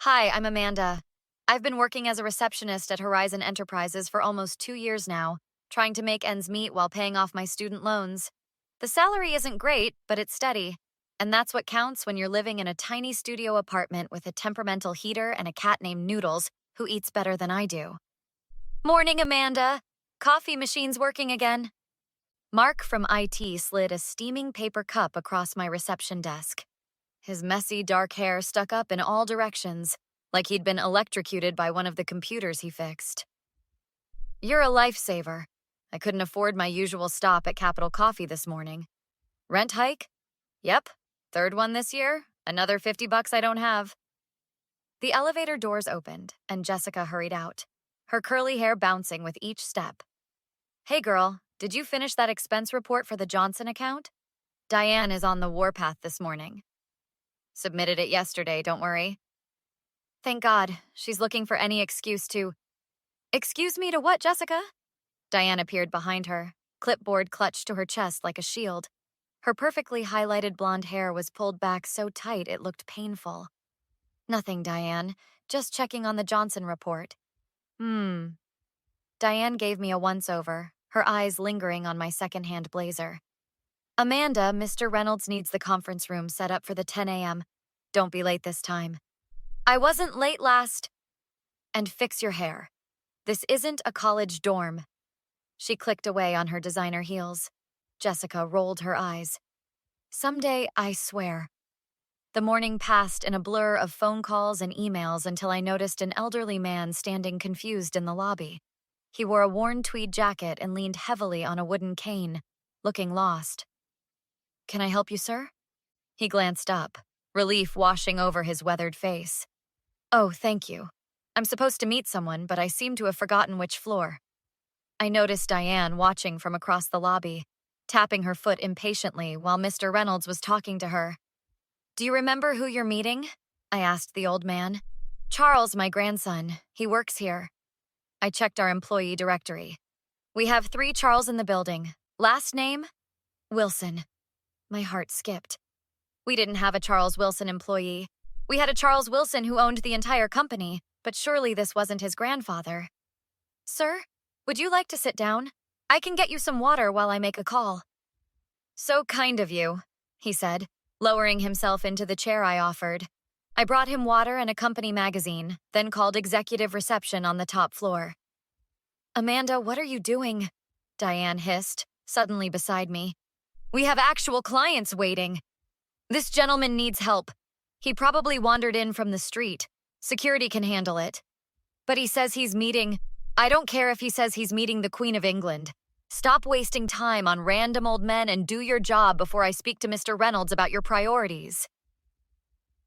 Hi, I'm Amanda. I've been working as a receptionist at Horizon Enterprises for almost 2 years now, trying to make ends meet while paying off my student loans. The salary isn't great, but it's steady. And that's what counts when you're living in a tiny studio apartment with a temperamental heater and a cat named Noodles, who eats better than I do. Morning, Amanda. Coffee machine's working again. Mark from IT slid a steaming paper cup across my reception desk. His messy, dark hair stuck up in all directions, like he'd been electrocuted by one of the computers he fixed. You're a lifesaver. I couldn't afford my usual stop at Capital Coffee this morning. Rent hike? Yep. Third one this year. Another $50 I don't have. The elevator doors opened, and Jessica hurried out, her curly hair bouncing with each step. Hey girl, did you finish that expense report for the Johnson account? Diane is on the warpath this morning. Submitted it yesterday, don't worry. Thank God, she's looking for any excuse to... Excuse me to what, Jessica? Diane appeared behind her, clipboard clutched to her chest like a shield. Her perfectly highlighted blonde hair was pulled back so tight it looked painful. Nothing, Diane. Just checking on the Johnson report. Diane gave me a once-over, her eyes lingering on my second-hand blazer. Amanda, Mr. Reynolds needs the conference room set up for the 10 a.m. Don't be late this time. I wasn't late last. And fix your hair. This isn't a college dorm. She clicked away on her designer heels. Jessica rolled her eyes. Someday, I swear. The morning passed in a blur of phone calls and emails until I noticed an elderly man standing confused in the lobby. He wore a worn tweed jacket and leaned heavily on a wooden cane, looking lost. Can I help you, sir? He glanced up, relief washing over his weathered face. Oh, thank you. I'm supposed to meet someone, but I seem to have forgotten which floor. I noticed Diane watching from across the lobby, tapping her foot impatiently while Mr. Reynolds was talking to her. Do you remember who you're meeting? I asked the old man. Charles, my grandson. He works here. I checked our employee directory. We have 3 Charles in the building. Last name? Wilson. My heart skipped. We didn't have a Charles Wilson employee. We had a Charles Wilson who owned the entire company, but surely this wasn't his grandfather. Sir, would you like to sit down? I can get you some water while I make a call. So kind of you, he said, lowering himself into the chair I offered. I brought him water and a company magazine, then called executive reception on the top floor. Amanda, what are you doing? Diane hissed, suddenly beside me. We have actual clients waiting. This gentleman needs help. He probably wandered in from the street. Security can handle it. But he says he's meeting... I don't care if he says he's meeting the Queen of England. Stop wasting time on random old men and do your job before I speak to Mr. Reynolds about your priorities.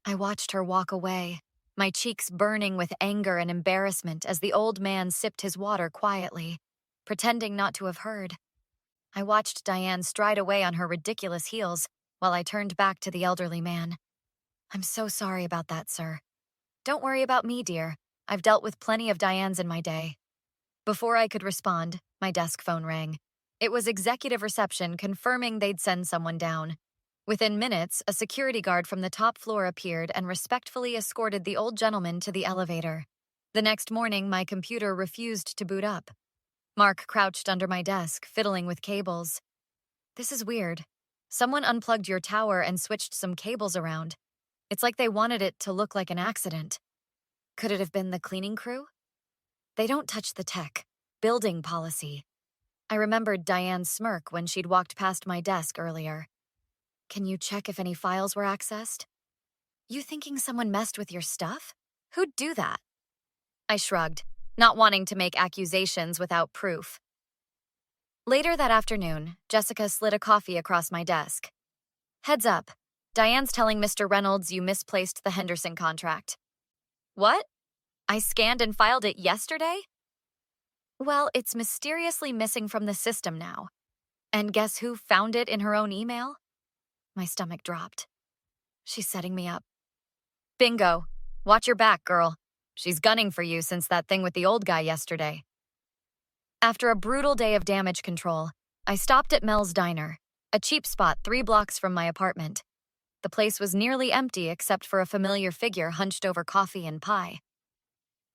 I watched her walk away, my cheeks burning with anger and embarrassment as the old man sipped his water quietly, pretending not to have heard. I watched Diane stride away on her ridiculous heels while I turned back to the elderly man. I'm so sorry about that, sir. Don't worry about me, dear. I've dealt with plenty of Dianes in my day. Before I could respond, my desk phone rang. It was executive reception confirming they'd send someone down. Within minutes, a security guard from the top floor appeared and respectfully escorted the old gentleman to the elevator. The next morning, my computer refused to boot up. Mark crouched under my desk, fiddling with cables. This is weird. Someone unplugged your tower and switched some cables around. It's like they wanted it to look like an accident. Could it have been the cleaning crew? They don't touch the tech. Building policy. I remembered Diane's smirk when she'd walked past my desk earlier. Can you check if any files were accessed? You thinking someone messed with your stuff? Who'd do that? I shrugged, not wanting to make accusations without proof. Later that afternoon, Jessica slid a coffee across my desk. Heads up, Diane's telling Mr. Reynolds you misplaced the Henderson contract. What? I scanned and filed it yesterday? Well, it's mysteriously missing from the system now. And guess who found it in her own email? My stomach dropped. She's setting me up. Bingo. Watch your back, girl. She's gunning for you since that thing with the old guy yesterday. After a brutal day of damage control, I stopped at Mel's Diner, a cheap spot 3 blocks from my apartment. The place was nearly empty except for a familiar figure hunched over coffee and pie.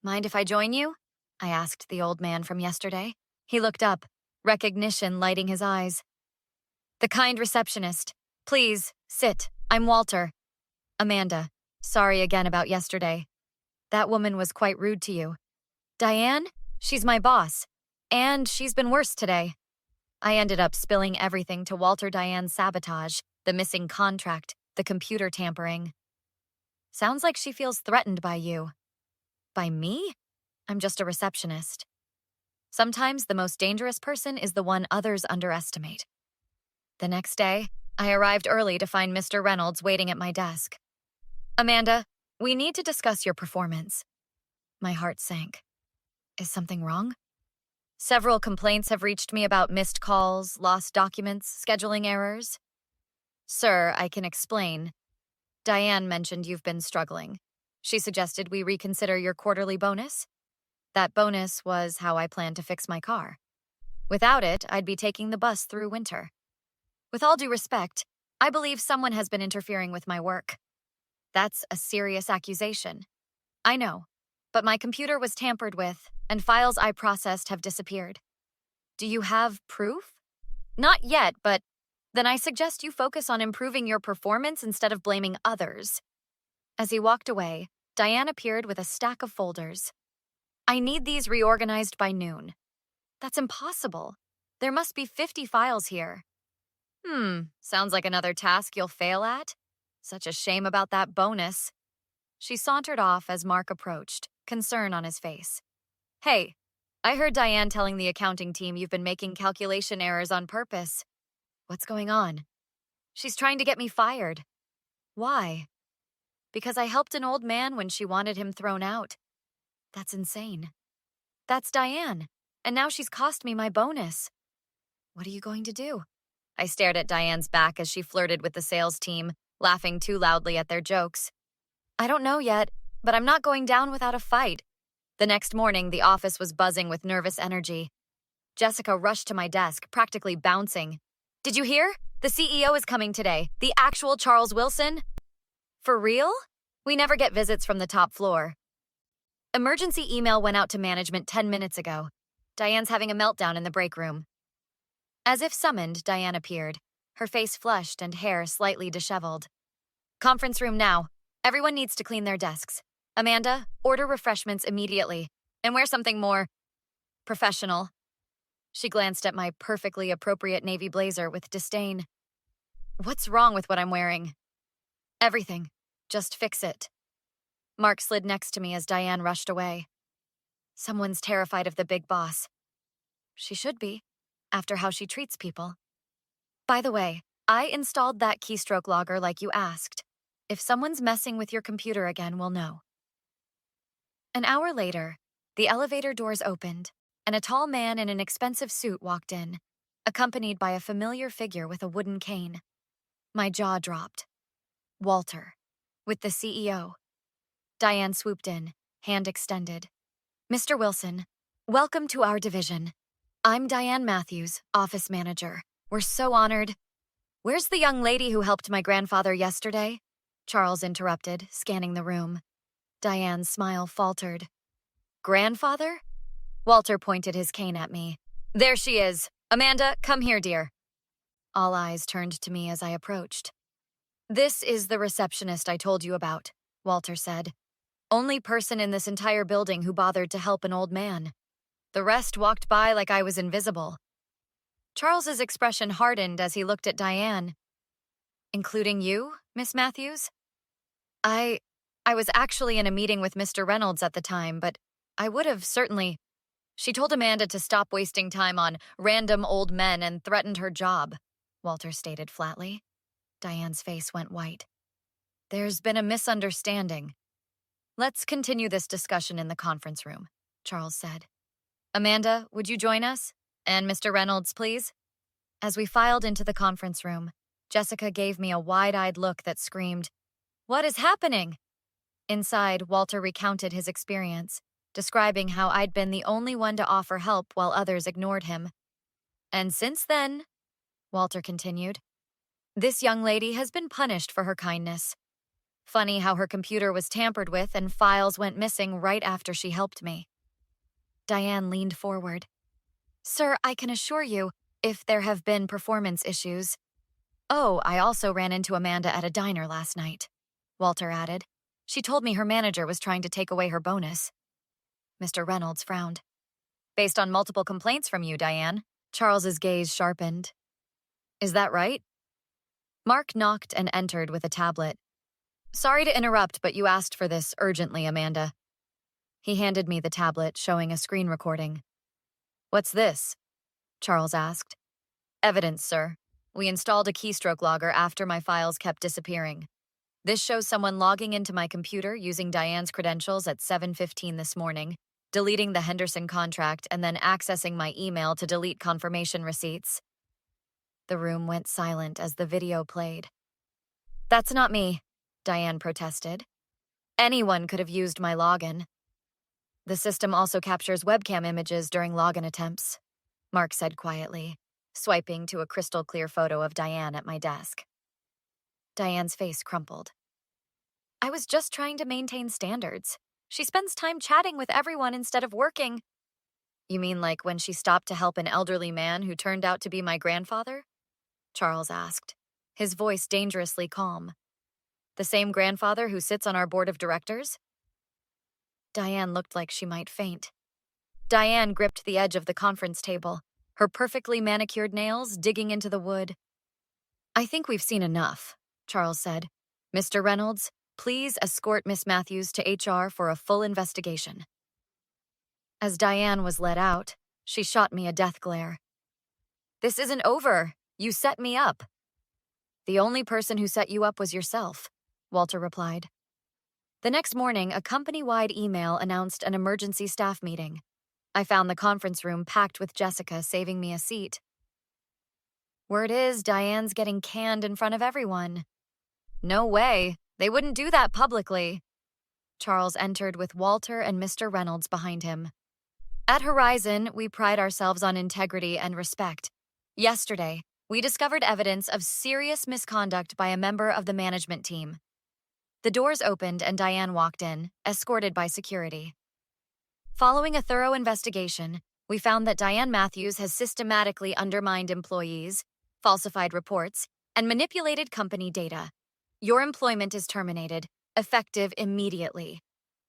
"Mind if I join you?" I asked the old man from yesterday. He looked up, recognition lighting his eyes. "The kind receptionist. Please, sit. I'm Walter." "Amanda, sorry again about yesterday. That woman was quite rude to you." "Diane? She's my boss. And she's been worse today." I ended up spilling everything to Walter. Diane's sabotage, the missing contract, the computer tampering. "Sounds like she feels threatened by you." "By me? I'm just a receptionist." Sometimes the most dangerous person is the one others underestimate. The next day, I arrived early to find Mr. Reynolds waiting at my desk. "Amanda, we need to discuss your performance." My heart sank. Is something wrong? "Several complaints have reached me about missed calls, lost documents, scheduling errors." "Sir, I can explain. Diane mentioned you've been struggling. She suggested we reconsider your quarterly bonus. That bonus was how I planned to fix my car. Without it, I'd be taking the bus through winter. With all due respect, I believe someone has been interfering with my work." "That's a serious accusation." "I know, but my computer was tampered with, and files I processed have disappeared." "Do you have proof?" "Not yet, but then I suggest you focus on improving your performance instead of blaming others." As he walked away, Diane appeared with a stack of folders. "I need these reorganized by noon." "That's impossible. There must be 50 files here." Sounds like another task you'll fail at. Such a shame about that bonus." She sauntered off as Mark approached, concern on his face. "Hey, I heard Diane telling the accounting team you've been making calculation errors on purpose." "What's going on?" "She's trying to get me fired." "Why?" "Because I helped an old man when she wanted him thrown out." "That's insane." "That's Diane, and now she's cost me my bonus." "What are you going to do?" I stared at Diane's back as she flirted with the sales team, laughing too loudly at their jokes. "I don't know yet, but I'm not going down without a fight." The next morning, the office was buzzing with nervous energy. Jessica rushed to my desk, practically bouncing. "Did you hear? The CEO is coming today. The actual Charles Wilson." "For real? We never get visits from the top floor." "Emergency email went out to management 10 minutes ago. Diane's having a meltdown in the break room." As if summoned, Diane appeared, her face flushed and hair slightly disheveled. "Conference room now. Everyone needs to clean their desks. Amanda, order refreshments immediately. And wear something more professional." She glanced at my perfectly appropriate navy blazer with disdain. "What's wrong with what I'm wearing?" "Everything. Just fix it." Mark slid next to me as Diane rushed away. Someone's terrified of the big boss. She should be, after how she treats people. By the way, I installed that keystroke logger like you asked. If someone's messing with your computer again, we'll know. An hour later, the elevator doors opened, and a tall man in an expensive suit walked in, accompanied by a familiar figure with a wooden cane. My jaw dropped. Walter, with the CEO. Diane swooped in, hand extended. "Mr. Wilson, welcome to our division. I'm Diane Matthews, office manager. We're so honored." "Where's the young lady who helped my grandfather yesterday?" Charles interrupted, scanning the room. Diane's smile faltered. "Grandfather?" Walter pointed his cane at me. "There she is. Amanda, come here, dear." All eyes turned to me as I approached. "This is the receptionist I told you about," Walter said. "Only person in this entire building who bothered to help an old man. The rest walked by like I was invisible." Charles's expression hardened as he looked at Diane. "Including you, Miss Matthews?" I was actually in a meeting with Mr. Reynolds at the time, but I would have certainly..." "She told Amanda to stop wasting time on random old men and threatened her job," Walter stated flatly. Diane's face went white. "There's been a misunderstanding." "Let's continue this discussion in the conference room," Charles said. "Amanda, would you join us? And Mr. Reynolds, please?" As we filed into the conference room, Jessica gave me a wide-eyed look that screamed, "What is happening?" Inside, Walter recounted his experience, describing how I'd been the only one to offer help while others ignored him. "And since then," Walter continued, This young lady has been punished for her kindness. Funny how her computer was tampered with and files went missing right after she helped me. Diane leaned forward. Sir, I can assure you, if there have been performance issues. Oh, I also ran into Amanda at a diner last night, Walter added. She told me her manager was trying to take away her bonus. Mr. Reynolds frowned. Based on multiple complaints from you, Diane. Charles's gaze sharpened. Is that right? Mark knocked and entered with a tablet. Sorry to interrupt, but you asked for this urgently, Amanda. He handed me the tablet, showing a screen recording. What's this? Charles asked. Evidence, sir. We installed a keystroke logger after my files kept disappearing. This shows someone logging into my computer using Diane's credentials at 7:15 this morning, deleting the Henderson contract, and then accessing my email to delete confirmation receipts. The room went silent as the video played. That's not me, Diane protested. Anyone could have used my login. The system also captures webcam images during login attempts, Mark said quietly, swiping to a crystal clear photo of Diane at my desk. Diane's face crumpled. I was just trying to maintain standards. She spends time chatting with everyone instead of working. You mean like when she stopped to help an elderly man who turned out to be my grandfather? Charles asked, his voice dangerously calm. The same grandfather who sits on our board of directors? Diane looked like she might faint. Diane gripped the edge of the conference table, her perfectly manicured nails digging into the wood. I think we've seen enough, Charles said. Mr. Reynolds, please escort Miss Matthews to HR for a full investigation. As Diane was led out, she shot me a death glare. This isn't over. You set me up. The only person who set you up was yourself, Walter replied. The next morning, a company-wide email announced an emergency staff meeting. I found the conference room packed with Jessica, saving me a seat. Word is, Diane's getting canned in front of everyone. No way. They wouldn't do that publicly. Charles entered with Walter and Mr. Reynolds behind him. At Horizon, we pride ourselves on integrity and respect. Yesterday, we discovered evidence of serious misconduct by a member of the management team. The doors opened and Diane walked in, escorted by security. Following a thorough investigation, we found that Diane Matthews has systematically undermined employees, falsified reports, and manipulated company data. Your employment is terminated, effective immediately.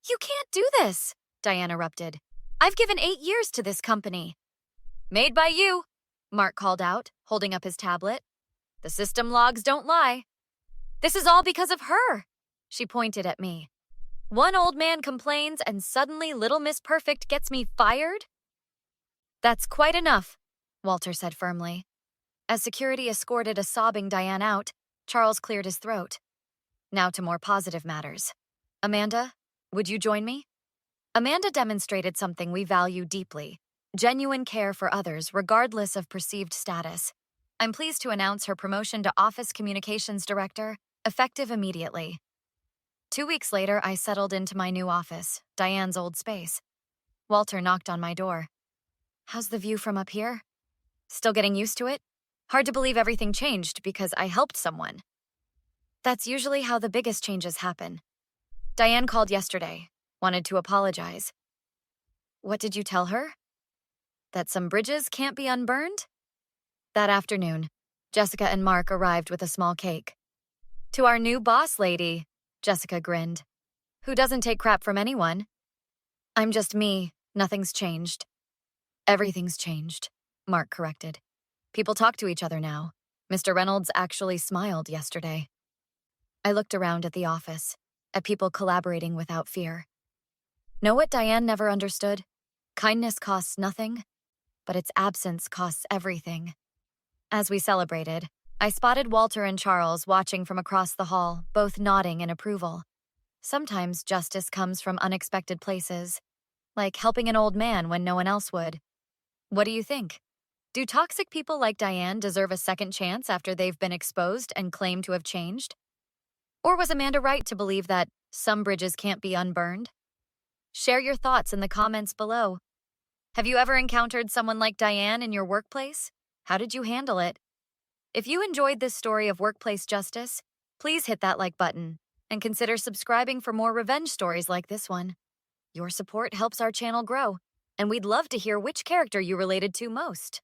You can't do this, Diane erupted. I've given 8 years to this company. Made by you, Mark called out, holding up his tablet. The system logs don't lie. This is all because of her, she pointed at me. One old man complains and suddenly Little Miss Perfect gets me fired? That's quite enough, Walter said firmly. As security escorted a sobbing Diane out, Charles cleared his throat. Now to more positive matters. Amanda, would you join me? Amanda demonstrated something we value deeply, genuine care for others regardless of perceived status. I'm pleased to announce her promotion to Office Communications Director, effective immediately. 2 weeks later, I settled into my new office, Diane's old space. Walter knocked on my door. How's the view from up here? Still getting used to it? Hard to believe everything changed because I helped someone. That's usually how the biggest changes happen. Diane called yesterday, wanted to apologize. What did you tell her? That some bridges can't be unburned? That afternoon, Jessica and Mark arrived with a small cake. To our new boss lady, Jessica grinned. Who doesn't take crap from anyone? I'm just me. Nothing's changed. Everything's changed, Mark corrected. People talk to each other now. Mr. Reynolds actually smiled yesterday. I looked around at the office, at people collaborating without fear. Know what Diane never understood? Kindness costs nothing, but its absence costs everything. As we celebrated, I spotted Walter and Charles watching from across the hall, both nodding in approval. Sometimes justice comes from unexpected places, like helping an old man when no one else would. What do you think? Do toxic people like Diane deserve a second chance after they've been exposed and claim to have changed? Or was Amanda right to believe that some bridges can't be unburned? Share your thoughts in the comments below. Have you ever encountered someone like Diane in your workplace? How did you handle it? If you enjoyed this story of workplace justice, please hit that like button and consider subscribing for more revenge stories like this one. Your support helps our channel grow, and we'd love to hear which character you related to most.